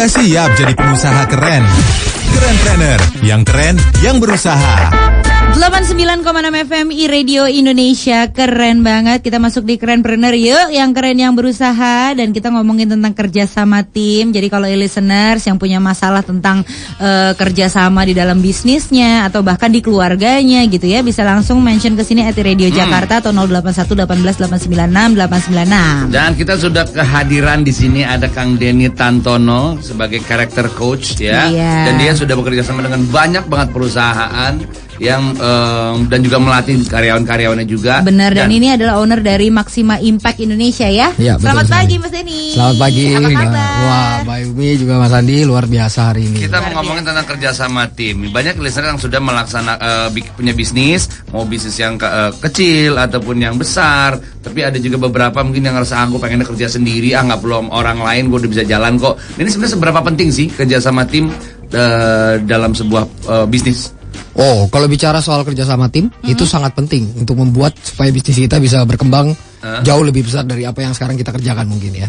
Udah siap jadi pengusaha keren? Kerenpreneur, yang keren, yang berusaha. 89,6 FM iRadio Indonesia, keren banget. Kita masuk di Kerenpreneur yuk, yang keren yang berusaha. Dan kita ngomongin tentang kerja sama tim. Jadi kalau listeners yang punya masalah tentang kerja sama di dalam bisnisnya atau bahkan di keluarganya gitu ya, bisa langsung mention ke sini @Radio Jakarta atau 081 18 896 896. Dan kita sudah kehadiran di sini ada Kang Denny Tantono sebagai character coach ya. Dan dia sudah bekerja sama dengan banyak banget perusahaan yang dan juga melatih karyawan-karyawannya juga. Benar, dan ini adalah owner dari Maxima Impact Indonesia ya. Selamat pagi Mas Denny. Selamat pagi. Apa kabar? Wah, Mbak Yumi juga Mas Andi luar biasa hari ini. Kita mau ngomongin tentang kerja sama tim. Banyak listener yang sudah punya bisnis, mau bisnis yang kecil ataupun yang besar. Tapi ada juga beberapa mungkin yang ngerasa aku pengen kerja sendiri, nggak perlu orang lain, gue udah bisa jalan kok. Ini sebenarnya seberapa penting sih kerja sama tim dalam sebuah bisnis? Oh, kalau bicara soal kerja sama tim, itu sangat penting untuk membuat supaya bisnis kita bisa berkembang jauh lebih besar dari apa yang sekarang kita kerjakan mungkin ya.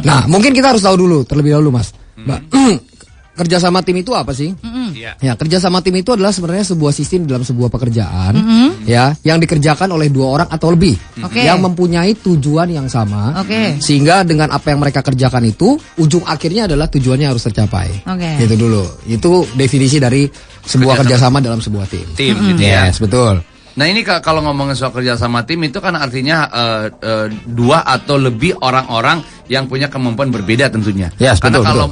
Nah, mungkin kita harus tahu dulu terlebih dahulu Mas. Mbak, kerja sama tim itu apa sih? Ya, kerja sama tim itu adalah sebenarnya sebuah sistem dalam sebuah pekerjaan ya, yang dikerjakan oleh 2 orang atau lebih yang mempunyai tujuan yang sama. Sehingga dengan apa yang mereka kerjakan itu ujung akhirnya adalah tujuannya harus tercapai. Itu dulu. Itu definisi dari sebuah kerjasama dalam sebuah tim. Tim gitu ya. Yes, betul. Nah ini kalau ngomongin soal kerja sama tim itu kan artinya 2 atau lebih orang-orang yang punya kemampuan berbeda tentunya. Yes, karena betul, kalau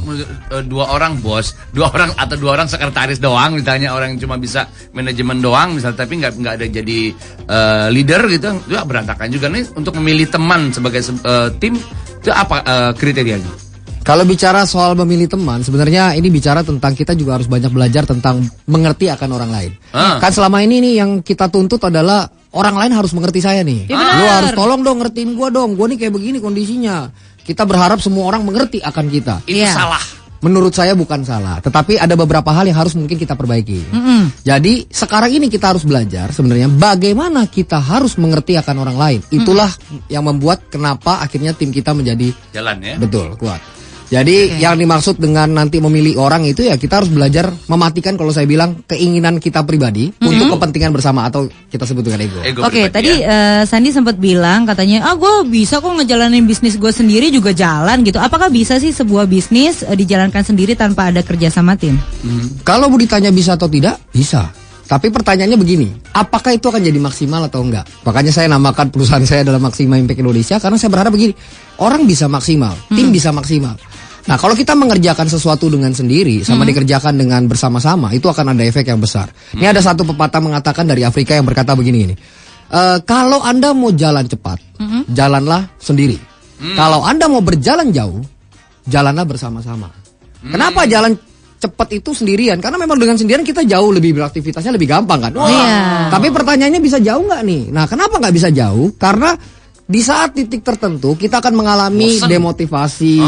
2 orang bos, 2 orang atau 2 orang sekretaris doang, misalnya orang yang cuma bisa manajemen doang, misalnya tapi nggak ada jadi leader gitu, itu berantakan juga. Nih untuk memilih teman sebagai tim itu apa kriterianya? Kalau bicara soal memilih teman, sebenarnya ini bicara tentang kita juga harus banyak belajar tentang mengerti akan orang lain. Kan selama ini nih yang kita tuntut adalah orang lain harus mengerti saya nih. Lu harus tolong dong ngertiin gua dong. Gua nih kayak begini kondisinya. Kita berharap semua orang mengerti akan kita. Itu salah. Menurut saya bukan salah, tetapi ada beberapa hal yang harus mungkin kita perbaiki. Jadi sekarang ini kita harus belajar sebenarnya bagaimana kita harus mengerti akan orang lain. Itulah yang membuat kenapa akhirnya tim kita menjadi jalan ya. Betul, kuat. Jadi yang dimaksud dengan nanti memilih orang itu ya kita harus belajar mematikan kalau saya bilang keinginan kita pribadi untuk kepentingan bersama atau kita sebut dengan ego. Oke, tadi Sandi sempat bilang katanya, gue bisa kok ngejalanin bisnis gue sendiri juga jalan gitu. Apakah bisa sih sebuah bisnis dijalankan sendiri tanpa ada kerja sama tim? Kalau mau ditanya bisa atau tidak, bisa. Tapi pertanyaannya begini, apakah itu akan jadi maksimal atau enggak? Makanya saya namakan perusahaan saya adalah Maxima Impact Indonesia karena saya berharap begini, orang bisa maksimal, tim bisa maksimal. Nah kalau kita mengerjakan sesuatu dengan sendiri sama dikerjakan dengan bersama-sama, itu akan ada efek yang besar. Ini ada satu pepatah mengatakan dari Afrika yang berkata begini, kalau Anda mau jalan cepat, jalanlah sendiri. Kalau Anda mau berjalan jauh, jalanlah bersama-sama. Kenapa jalan cepat itu sendirian? Karena memang dengan sendirian kita jauh lebih beraktivitasnya lebih gampang kan. Tapi pertanyaannya bisa jauh nggak nih? Nah kenapa nggak bisa jauh? Karena di saat titik tertentu kita akan mengalami demotivasi,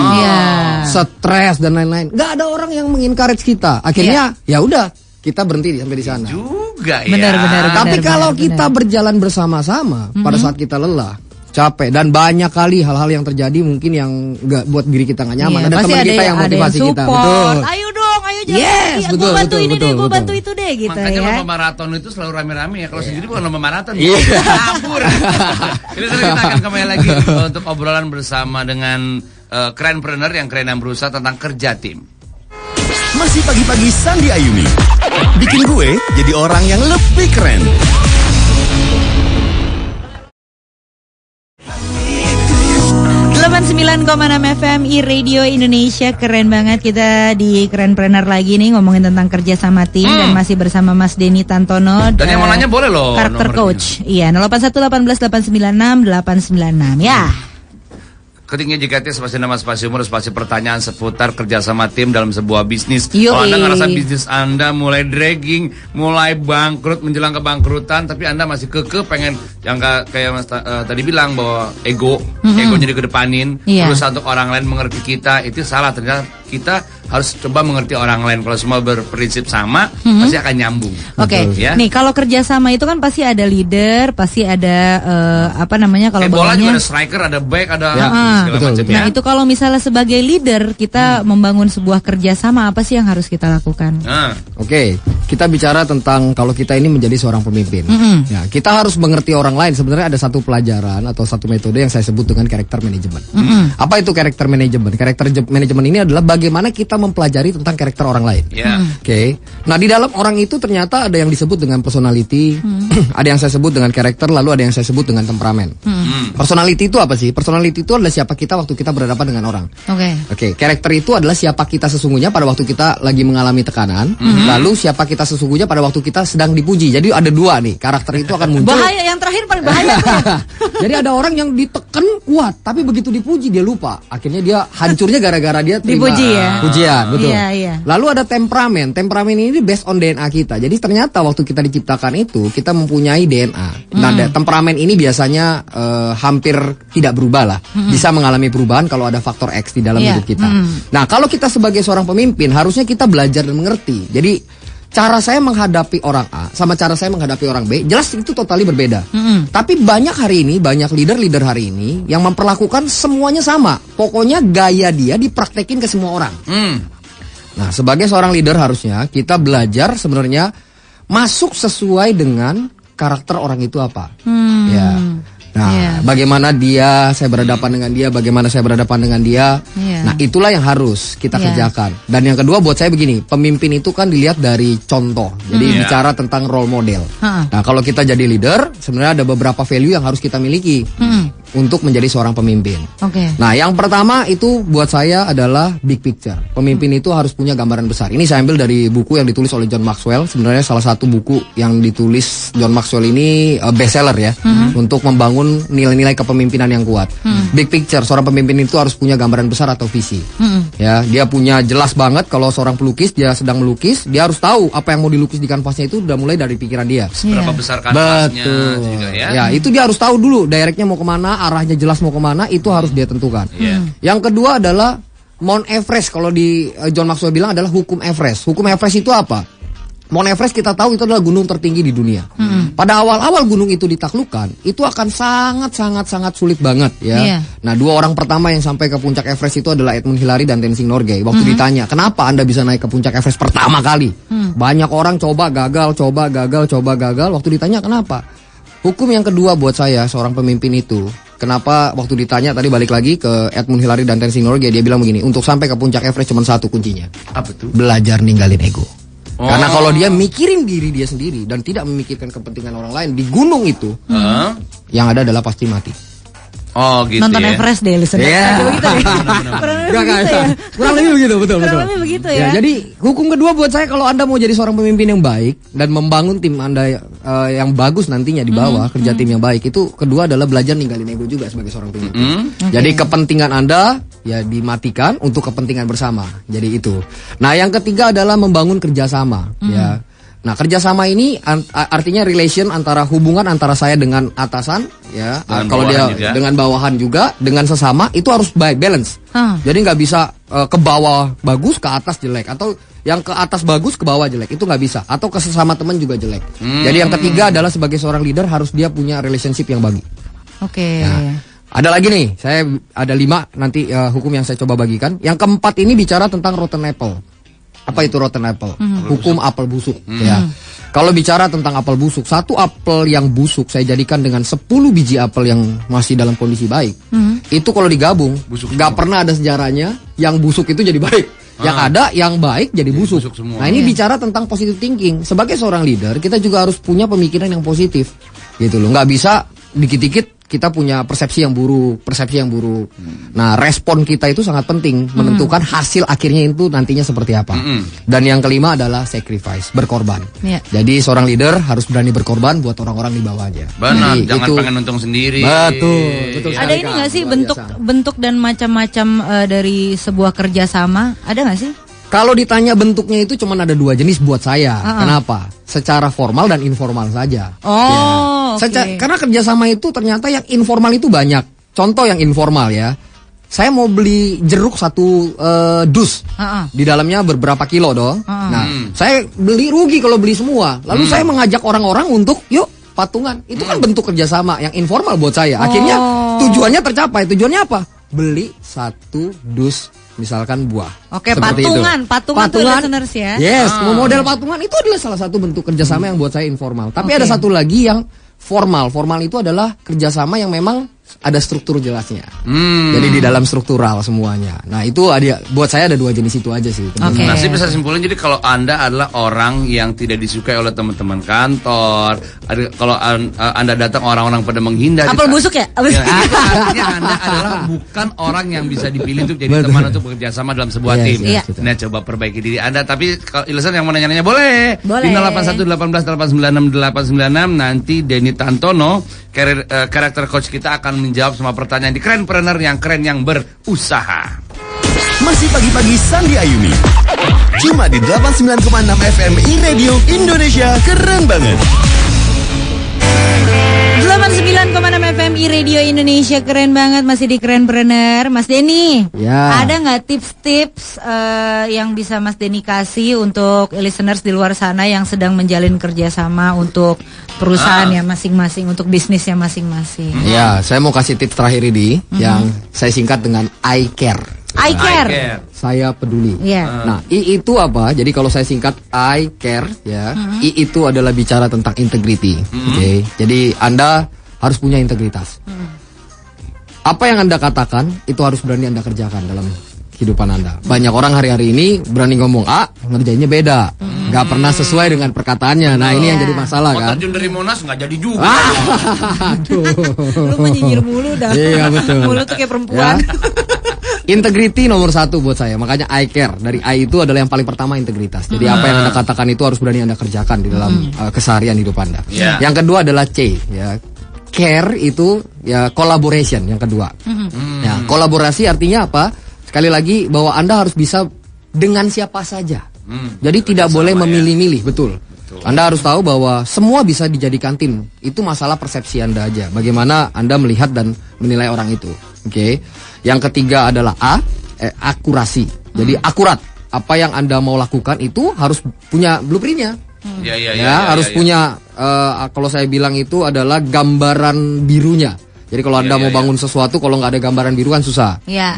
stres dan lain-lain. Nggak ada orang yang mengencourage kita. Akhirnya ya udah kita berhenti sampai di sana. Juga ya. Benar. Tapi kalau kita berjalan bersama-sama pada saat kita lelah, capek dan banyak kali hal-hal yang terjadi mungkin yang nggak buat diri kita nggak nyaman. Ada teman kita yang motivasi kita. Betul. Ayo dong, ayo jalan. Yes, betul, gue bantu betul, ini betul, deh, gue betul. bantu itu deh gitu. Makanya ya. lomba maraton itu selalu rame-rame ya. Kalau sendiri bukan lomba maraton, Iya. kabur. Jadi kita akan kembali lagi untuk obrolan bersama dengan kerenpreneur yang keren yang berusaha tentang kerja tim. Masih pagi-pagi Sandi Ayumi bikin gue jadi orang yang lebih keren. .6 FM iRadio Indonesia, keren banget. Kita di Kerenpreneur lagi nih ngomongin tentang kerja sama tim dan masih bersama Mas Denny Tantono. Dan yang mau nanya boleh loh. Karakter coach. Iya, 081 18 896 896 ya. Ketiknya JKT spasi nama spasi umur spasi pertanyaan seputar kerjasama tim dalam sebuah bisnis. Yoi. Kalau Anda ngerasa bisnis Anda mulai dragging, mulai bangkrut, menjelang kebangkrutan, tapi Anda masih kekeh pengen yang kayak Mas tadi bilang bahwa egonya dikedepanin, berusaha untuk orang lain mengerti kita, itu salah. Ternyata kita harus coba mengerti orang lain. Kalau semua berprinsip sama, pasti akan nyambung. Oke, Ya. nih kalau kerjasama itu kan pasti ada leader, pasti ada kalau bola juga bawahnya. ada striker, ada back, ada segala betul, macam. betul. Nah itu kalau misalnya sebagai leader kita membangun sebuah kerjasama, apa sih yang harus kita lakukan? Nah, Oke, kita bicara tentang kalau kita ini menjadi seorang pemimpin. Ya, kita harus mengerti orang lain. Sebenarnya ada satu pelajaran atau satu metode yang saya sebut dengan karakter manajemen. Apa itu karakter manajemen? Karakter manajemen ini adalah bagaimana kita mempelajari tentang karakter orang lain. ya. Oke. Nah, di dalam orang itu ternyata ada yang disebut dengan personality, ada yang saya sebut dengan karakter, lalu ada yang saya sebut dengan temperamen. Personality itu apa sih? Personality itu adalah siapa kita waktu kita berhadapan dengan orang. Oke, karakter itu adalah siapa kita sesungguhnya pada waktu kita lagi mengalami tekanan, lalu siapa kita sesungguhnya pada waktu kita sedang dipuji. Jadi ada dua nih, karakter itu akan muncul. Bahaya, yang terakhir paling bahaya. Jadi ada orang yang ditekan kuat, tapi begitu dipuji dia lupa. Akhirnya dia hancurnya gara-gara dia terima Dipuji ya? pujian, betul. Iya, iya. Lalu ada temperamen. Temperamen ini based on DNA kita. Jadi ternyata waktu kita diciptakan itu kita mempunyai DNA. Nah, temperamen ini biasanya hampir tidak berubah lah. Bisa mengalami perubahan kalau ada faktor X di dalam Iya. hidup kita. Nah, kalau kita sebagai seorang pemimpin harusnya kita belajar dan mengerti. Jadi cara saya menghadapi orang A sama cara saya menghadapi orang B jelas itu totally berbeda. Tapi banyak hari ini, banyak leader-leader hari ini yang memperlakukan semuanya sama. Pokoknya gaya dia dipraktekin ke semua orang. Nah, sebagai seorang leader harusnya kita belajar sebenarnya masuk sesuai dengan karakter orang itu apa. Ya. Nah, Iya. bagaimana saya berhadapan dengan dia, bagaimana saya berhadapan dengan dia. Iya. Nah, itulah yang harus kita Iya. kerjakan. Dan yang kedua buat saya begini, pemimpin itu kan dilihat dari contoh. Jadi Iya. bicara tentang role model. Ha-ha. Nah, kalau kita jadi leader, sebenarnya ada beberapa value yang harus kita miliki untuk menjadi seorang pemimpin. Oke. Nah, yang pertama itu buat saya adalah big picture. Pemimpin itu harus punya gambaran besar. Ini saya ambil dari buku yang ditulis oleh John Maxwell. Sebenarnya salah satu buku yang ditulis John Maxwell ini bestseller ya, untuk membangun nilai-nilai kepemimpinan yang kuat. Big picture, seorang pemimpin itu harus punya gambaran besar atau visi. Ya, dia punya jelas banget kalau seorang pelukis dia sedang melukis, dia harus tahu apa yang mau dilukis di kanvasnya itu udah mulai dari pikiran dia. Berapa besar kanvasnya juga ya. Ya, itu dia harus tahu dulu directnya mau kemana, arahnya jelas mau kemana, itu harus dia tentukan. Yang kedua adalah Mount Everest, kalau di John Maxwell bilang adalah hukum Everest. Hukum Everest itu apa? Mount Everest kita tahu itu adalah gunung tertinggi di dunia. Pada awal-awal gunung itu ditaklukkan, itu akan sangat sulit banget ya. Iya. Nah, dua orang pertama yang sampai ke puncak Everest itu adalah Edmund Hillary dan Tenzing Norgay. Waktu ditanya, kenapa Anda bisa naik ke puncak Everest pertama kali? Banyak orang coba gagal. Waktu ditanya kenapa? Hukum yang kedua buat saya seorang pemimpin itu, kenapa waktu ditanya tadi balik lagi ke Edmund Hillary dan Tenzing Norgay, dia bilang begini, untuk sampai ke puncak Everest cuma satu kuncinya. Apa tuh? Belajar ninggalin ego. Oh. Karena kalau dia mikirin diri dia sendiri dan tidak memikirkan kepentingan orang lain di gunung itu, yang ada adalah pasti mati. Oh gitu Nonton ya. Everest deh, listener. Iya. Begitu ya. Kurang lebih begitu ya. Kurang lebih begitu, betul. Kurang lebih begitu ya. Jadi hukum kedua buat saya, kalau Anda mau jadi seorang pemimpin yang baik dan membangun tim Anda yang bagus nantinya di bawah, kerja tim yang baik, itu kedua adalah belajar ninggalin ego juga sebagai seorang pemimpin. Jadi kepentingan Anda ya dimatikan untuk kepentingan bersama. Jadi itu. Nah, yang ketiga adalah membangun kerjasama ya. Nah, kerjasama ini artinya relation antara hubungan antara saya dengan atasan ya, Dengan kalau dia bawahan juga. dengan bawahan juga, dengan sesama itu harus baik, balance. Jadi nggak bisa ke bawah bagus ke atas jelek, atau yang ke atas bagus ke bawah jelek, itu nggak bisa. Atau ke sesama teman juga jelek. Jadi yang ketiga adalah sebagai seorang leader harus dia punya relationship yang bagus. Oke. Ada lagi nih, saya ada 5 nanti hukum yang saya coba bagikan. Yang keempat ini bicara tentang rotten apple. Apa itu rotten apple? Hukum apel busuk ya. Kalau bicara tentang apel busuk, satu apel yang busuk saya jadikan dengan 10 biji apel yang masih dalam kondisi baik. Itu kalau digabung, nggak pernah ada sejarahnya yang busuk itu jadi baik. Yang ada yang baik jadi busuk. semua. Nah, ini bicara tentang positive thinking. Sebagai seorang leader, kita juga harus punya pemikiran yang positif. Gitu loh. Nggak bisa dikit-dikit kita punya persepsi yang buruk. Nah, respon kita itu sangat penting menentukan hasil akhirnya itu nantinya seperti apa. Dan yang kelima adalah sacrifice, berkorban. Iya. Jadi seorang leader harus berani berkorban buat orang-orang di bawahnya. Benar, Jadi jangan itu- pengen untung sendiri. Betul Ada sekali, ini Kak. nggak sih Luar biasa. bentuk dan macam-macam dari sebuah kerjasama? Ada nggak sih? Kalau ditanya bentuknya itu cuma ada 2 jenis buat saya. Kenapa? Secara formal dan informal saja. Oh, oke. Karena kerjasama itu ternyata yang informal itu banyak. Contoh yang informal ya. saya mau beli jeruk satu dus. Di dalamnya beberapa kilo dong. Nah, saya beli rugi kalau beli semua. Lalu saya mengajak orang-orang untuk yuk patungan. Itu kan bentuk kerjasama yang informal buat saya. Akhirnya tujuannya tercapai. Tujuannya apa? Beli satu dus misalkan buah. Oke, Seperti patungan tuh listeners ya. Yes, model patungan itu adalah salah satu bentuk kerjasama yang buat saya informal. Tapi ada satu lagi yang formal. Formal itu adalah kerjasama yang memang ada struktur jelasnya. Jadi di dalam struktural semuanya. Nah itu buat saya ada dua jenis itu aja sih. Oke. Nah, saya bisa simpulin jadi kalau Anda adalah orang yang tidak disukai oleh teman-teman kantor, kalau Anda datang orang-orang pada menghindar. Apel busuk ya? Artinya Anda adalah bukan orang yang bisa dipilih untuk jadi teman untuk bekerja sama dalam sebuah tim. Iya. Nah, coba perbaiki diri Anda. Tapi kalau Ilisan yang mau nanya-nanya boleh. Boleh. Di 81181896 nanti Denny Tantono, karakter coach kita akan menjawab semua pertanyaan di Kerenpreneur yang keren yang berusaha. Masih pagi-pagi Sandi Ayumi. Cuma di 89,6 FM iRadio Indonesia, keren banget. 89,6 FM iRadio Indonesia, keren banget. Masih di Kerenpreneur. Mas Denny, Ya. ada nggak tips-tips yang bisa Mas Denny kasih untuk listeners di luar sana yang sedang menjalin kerjasama untuk perusahaannya masing-masing, untuk bisnisnya masing-masing? Ya, saya mau kasih tips terakhir ini yang saya singkat dengan I care. I care. Saya peduli. Iya. Nah, I itu apa? Jadi kalau saya singkat I care ya. I itu adalah bicara tentang integrity. Oke. Jadi Anda harus punya integritas. Apa yang Anda katakan itu harus berani Anda kerjakan dalam kehidupan Anda. Banyak orang hari-hari ini berani ngomong A, ngerjainnya beda. Nggak pernah sesuai dengan perkataannya. Nah, ini yang jadi masalah Mau kan. terjun dari Monas nggak jadi juga. Aduh. Lu menyinyir mulu dah. Iya, betul. Mulu tuh kayak perempuan. Ya. Integrity nomor 1 buat saya. Makanya I care. Dari I itu adalah yang paling pertama integritas. Jadi apa yang Anda katakan itu harus berani Anda kerjakan di dalam keseharian hidup Anda. Yeah. Yang kedua adalah C ya. Care itu ya collaboration yang kedua. Ya, kolaborasi artinya apa? Sekali lagi bahwa Anda harus bisa dengan siapa saja. Jadi tidak boleh memilih-milih, betul. Anda harus tahu bahwa semua bisa dijadikan tim. Itu masalah persepsi Anda aja. Bagaimana Anda melihat dan menilai orang itu. Oke. Yang ketiga adalah akurasi. Jadi akurat. Apa yang Anda mau lakukan itu harus punya blueprintnya. Harus punya. Kalau saya bilang itu adalah gambaran birunya. Jadi kalau Anda mau bangun sesuatu, kalau nggak ada gambaran biru kan susah. Iya.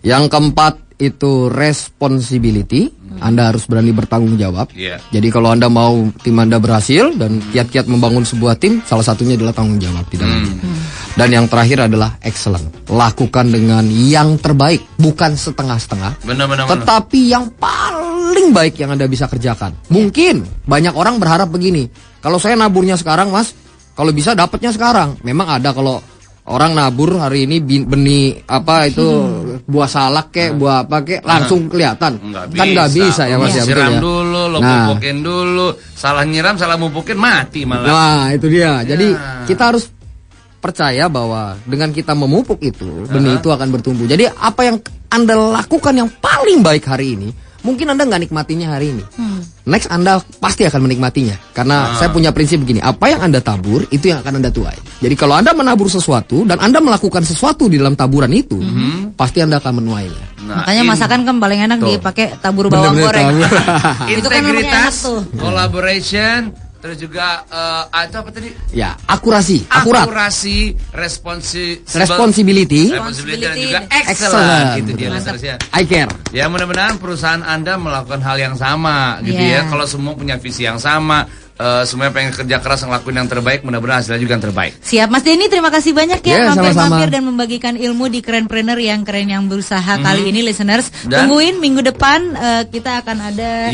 Yang keempat itu responsibility. Anda harus berani bertanggung jawab. Jadi kalau Anda mau tim Anda berhasil dan kiat-kiat membangun sebuah tim, salah satunya adalah tanggung jawab di dalamnya. Dan yang terakhir adalah excellent. Lakukan dengan yang terbaik, bukan setengah-setengah. Benar. Tetapi yang paling baik yang Anda bisa kerjakan. Mungkin banyak orang berharap begini. Kalau saya naburnya sekarang, Mas, kalau bisa dapatnya sekarang. Memang ada kalau orang nabur hari ini benih apa itu buah salak kek, buah apa kek langsung kelihatan. Kan nggak bisa ya Mas ya, betul siram ya. dulu, lo pupukin dulu, salah nyiram, salah mupukin mati malah. Nah, itu dia. Jadi kita harus percaya bahwa dengan kita memupuk itu, benih itu akan bertumbuh. Jadi apa yang Anda lakukan yang paling baik hari ini, mungkin Anda nggak nikmatinya hari ini. Next Anda pasti akan menikmatinya. Karena saya punya prinsip begini, apa yang Anda tabur, itu yang akan Anda tuai. Jadi kalau Anda menabur sesuatu, dan Anda melakukan sesuatu di dalam taburan itu, pasti Anda akan menuainya. Makanya masakan kan paling enak dipakai tabur bawang goreng. Itu kan namanya enak tuh. Collaboration, terus juga itu apa tadi? Ya, akurasi, akurat. Akurasi, Responsibility, dan juga excellent. Itu dia listeners-nya. I care. Ya mudah-mudahan perusahaan Anda melakukan hal yang sama gitu ya. Kalau semua punya visi yang sama, semuanya pengen kerja keras ngelakuin yang terbaik, mudah-mudahan hasilnya juga yang terbaik. Siap Mas Denny, terima kasih banyak ya sama-sama. mampir-mampir dan membagikan ilmu di Kerenpreneur yang keren yang berusaha kali ini listeners. Tungguin minggu depan kita akan ada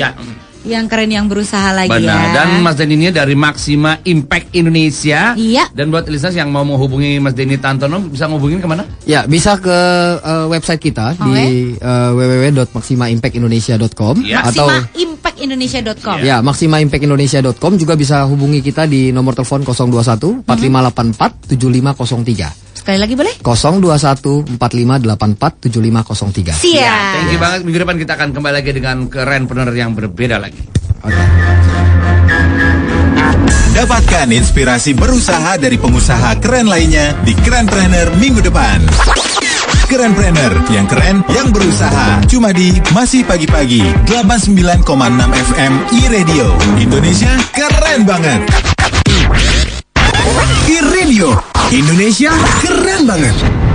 yang keren yang berusaha lagi. Benar. Ya. Dan Mas Denny ini dari Maxima Impact Indonesia. Iya. Dan buat listeners yang mau menghubungi Mas Denny Tantono, bisa ngehubungin kemana? Ya, bisa ke website kita di www.maximaimpactindonesia.com atau maximaimpactindonesia.com. Ya, maximaimpactindonesia.com, juga bisa hubungi kita di nomor telepon 021 4584 7503. Sekali lagi boleh? 021 4584 7503. Siap. Thank you banget. Minggu depan kita akan kembali lagi dengan Kerenpreneur yang berbeda lagi. Dapatkan inspirasi berusaha dari pengusaha keren lainnya di Kerenpreneur minggu depan. Kerenpreneur, yang keren, yang berusaha. Cuma di Masih Pagi-Pagi 89,6 FM iRadio. Indonesia keren banget. iRadio Indonesia keren banget.